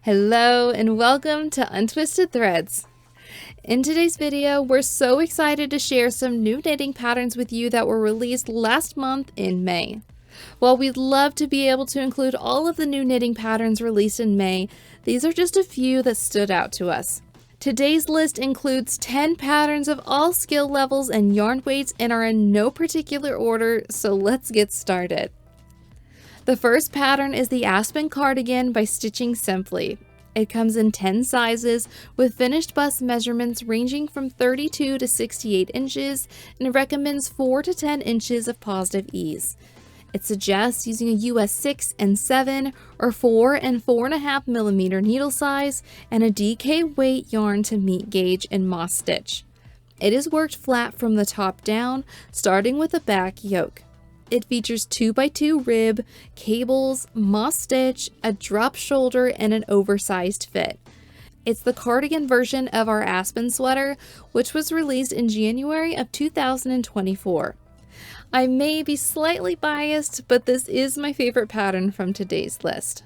Hello and welcome to Untwisted Threads. In today's video, we're so excited to share some new knitting patterns with you that were released last month in May. While we'd love to be able to include all of the new knitting patterns released in May, these are just a few that stood out to us. Today's list includes 10 patterns of all skill levels and yarn weights and are in no particular order, so let's get started. The first pattern is the Aspyn cardigan by Stitching Simply. It comes in 10 sizes with finished bust measurements ranging from 32 to 68 inches and recommends 4 to 10 inches of positive ease. It suggests using a US 6 and 7 or 4 and 4.5 millimeter needle size and a DK weight yarn to meet gauge and moss stitch. It is worked flat from the top down, starting with a back yoke. It features 2x2 rib, cables, moss stitch, a drop shoulder, and an oversized fit. It's the cardigan version of our Aspyn sweater, which was released in January of 2024. I may be slightly biased, but this is my favorite pattern from today's list.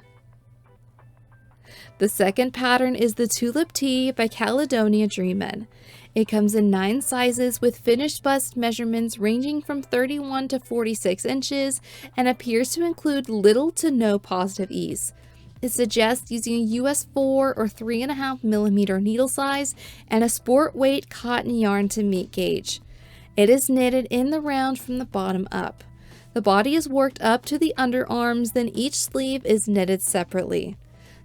The second pattern is the Tulip Tee by Caledonia Dreamin. It comes in 9 sizes with finished bust measurements ranging from 31 to 46 inches and appears to include little to no positive ease. It suggests using a US 4 or 3.5 millimeter needle size and a sport weight cotton yarn to meet gauge. It is knitted in the round from the bottom up. The body is worked up to the underarms, then each sleeve is knitted separately.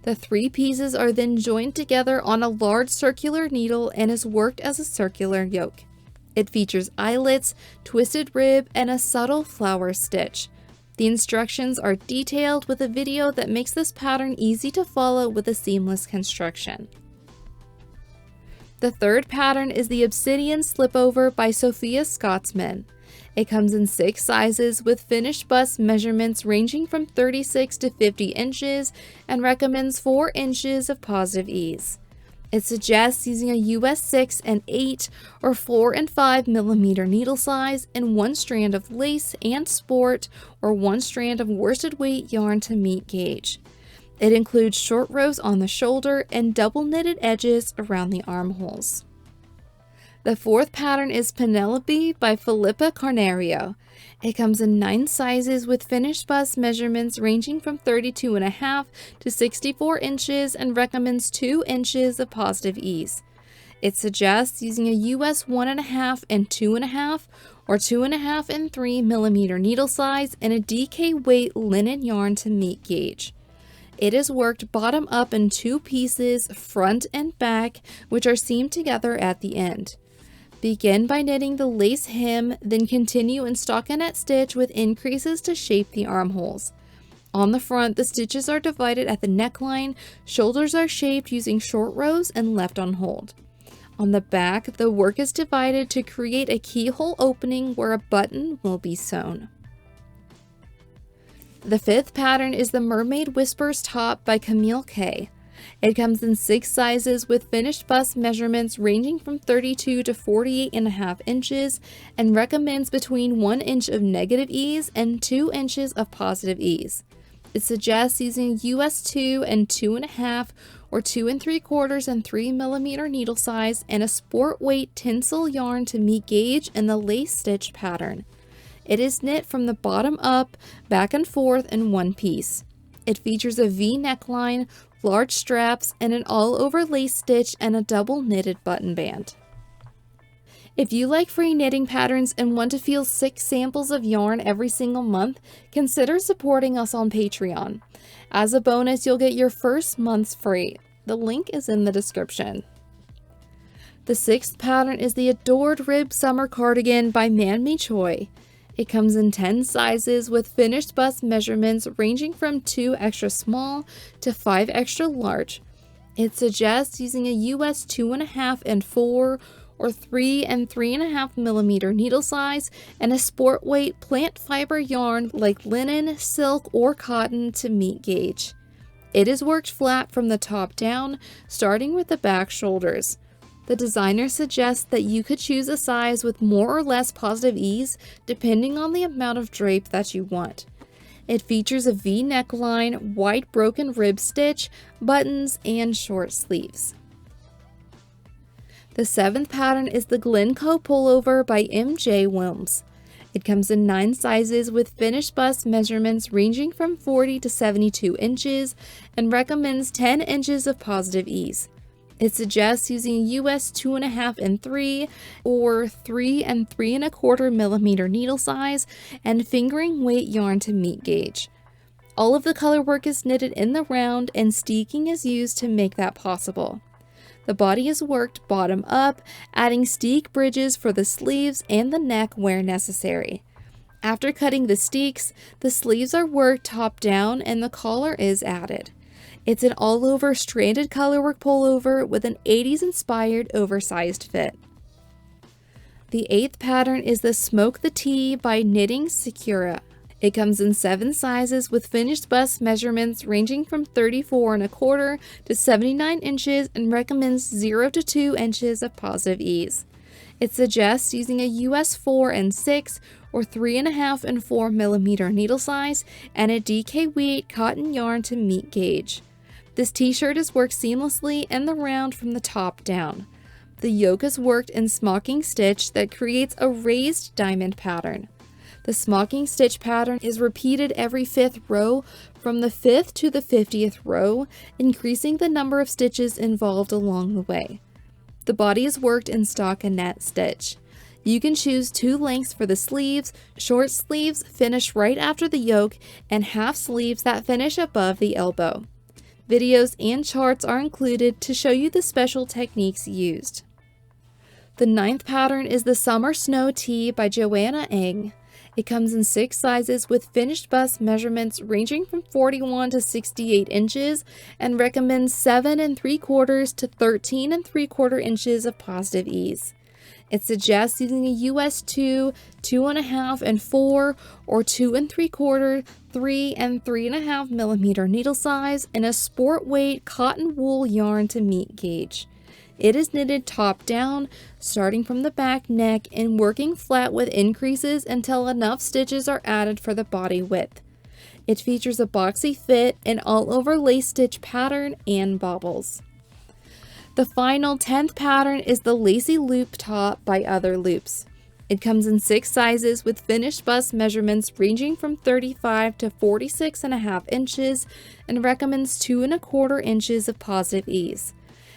The 3 pieces are then joined together on a large circular needle and is worked as a circular yoke. It features eyelets, twisted rib, and a subtle flower stitch. The instructions are detailed with a video that makes this pattern easy to follow with a seamless construction. The third pattern is the Obsidian Slipover by Sofia Scotsman. It comes in 6 sizes with finished bust measurements ranging from 36 to 50 inches and recommends 4 inches of positive ease. It suggests using a US 6 and 8 or 4 and 5 millimeter needle size and 1 strand of lace and sport or 1 strand of worsted weight yarn to meet gauge. It includes short rows on the shoulder and double knitted edges around the armholes. The fourth pattern is Penélope by Filipa Carneiro. It comes in 9 sizes with finished bust measurements ranging from 32.5 to 64 inches and recommends 2 inches of positive ease. It suggests using a US 1.5 and 2.5 or 2.5 and 3 millimeter needle size and a DK weight linen yarn to meet gauge. It is worked bottom up in 2 pieces, front and back, which are seamed together at the end. Begin by knitting the lace hem, then continue in stockinette stitch with increases to shape the armholes. On the front, the stitches are divided at the neckline, shoulders are shaped using short rows and left on hold. On the back, the work is divided to create a keyhole opening where a button will be sewn. The fifth pattern is the Mermaid Whispers top by Camille K. It comes in 6 sizes with finished bust measurements ranging from 32 to 48.5 inches and recommends between 1 inch of negative ease and 2 inches of positive ease. It suggests using US 2 and 2.5 or 2 3/4 and 3 millimeter needle size and a sport weight tinsel yarn to meet gauge in the lace stitch pattern. It is knit from the bottom up, back and forth in 1 piece. It features a V neckline, large straps, and an all-over lace stitch and a double knitted button band. If you like free knitting patterns and want to feel 6 samples of yarn every single month, consider supporting us on Patreon. As a bonus, you'll get your first month's free. The link is in the description. The 6th pattern is the Adored Rib Summer Cardigan by Manmi Choi. It comes in 10 sizes with finished bust measurements ranging from 2 extra small to 5 extra large. It suggests using a US 2.5 and 4 or 3 and 3.5 millimeter needle size and a sport weight plant fiber yarn like linen, silk, or cotton to meet gauge. It is worked flat from the top down, starting with the back shoulders. The designer suggests that you could choose a size with more or less positive ease depending on the amount of drape that you want. It features a V neckline, white broken rib stitch, buttons, and short sleeves. The 7th pattern is the Glencoe Pullover by MJ Wilms. It comes in 9 sizes with finished bust measurements ranging from 40 to 72 inches and recommends 10 inches of positive ease. It suggests using US 2.5 and 3 or 3 and 3.25 millimeter needle size and fingering weight yarn to meet gauge. All of the color work is knitted in the round and steeking is used to make that possible. The body is worked bottom up, adding steek bridges for the sleeves and the neck where necessary. After cutting the steeks, the sleeves are worked top down and the collar is added. It's an all-over stranded colorwork pullover with an 80s inspired oversized fit. The 8th pattern is the Smoke the Tea by Knitting Sciura. It comes in 7 sizes with finished bust measurements ranging from 34.25 to 79 inches and recommends 0 to 2 inches of positive ease. It suggests using a US 4 and 6 or 3.5 and 4 millimeter needle size and a DK weight cotton yarn to meet gauge. This t-shirt is worked seamlessly in the round from the top down. The yoke is worked in smocking stitch that creates a raised diamond pattern. The smocking stitch pattern is repeated every 5th row from the 5th to the 50th row, increasing the number of stitches involved along the way. The body is worked in stockinette stitch. You can choose 2 lengths for the sleeves, short sleeves finish right after the yoke, and half sleeves that finish above the elbow. Videos and charts are included to show you the special techniques used. The 9th pattern is the Summer Snow Tee by Joanna. It comes in 6 sizes with finished bust measurements ranging from 41 to 68 inches and recommends 7 3/4 to 13 3/4 inches of positive ease. It suggests using a US 2, 2.5 and 4 or 2 3/4, 3 and 3.5 millimeter needle size and a sport weight cotton wool yarn to meet gauge. It is knitted top down, starting from the back neck and working flat with increases until enough stitches are added for the body width. It features a boxy fit, an all-over lace stitch pattern, and baubles. The final 10th pattern is the Lacey Loop Top by Other Loops. It comes in 6 sizes with finished bust measurements ranging from 35 to 46.5 inches and recommends 2.25 inches of positive ease.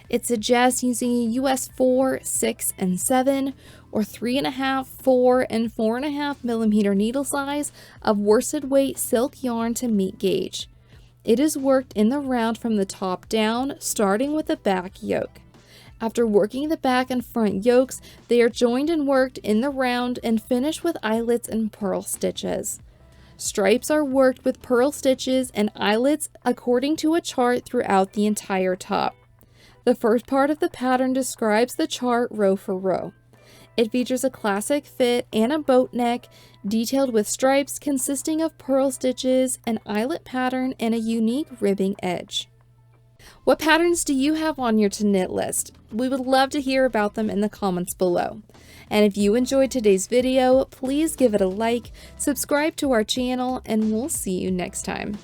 It suggests using a US 4, 6, and 7 or 3.5, 4, and 4.5 millimeter needle size of worsted weight silk yarn to meet gauge. It is worked in the round from the top down, starting with the back yoke. After working the back and front yokes, they are joined and worked in the round and finished with eyelets and purl stitches. Stripes are worked with purl stitches and eyelets according to a chart throughout the entire top. The first part of the pattern describes the chart row for row. It features a classic fit and a boat neck, detailed with stripes consisting of purl stitches, an eyelet pattern, and a unique ribbing edge. What patterns do you have on your to knit list? We would love to hear about them in the comments below. And if you enjoyed today's video, please give it a like, subscribe to our channel, and we'll see you next time.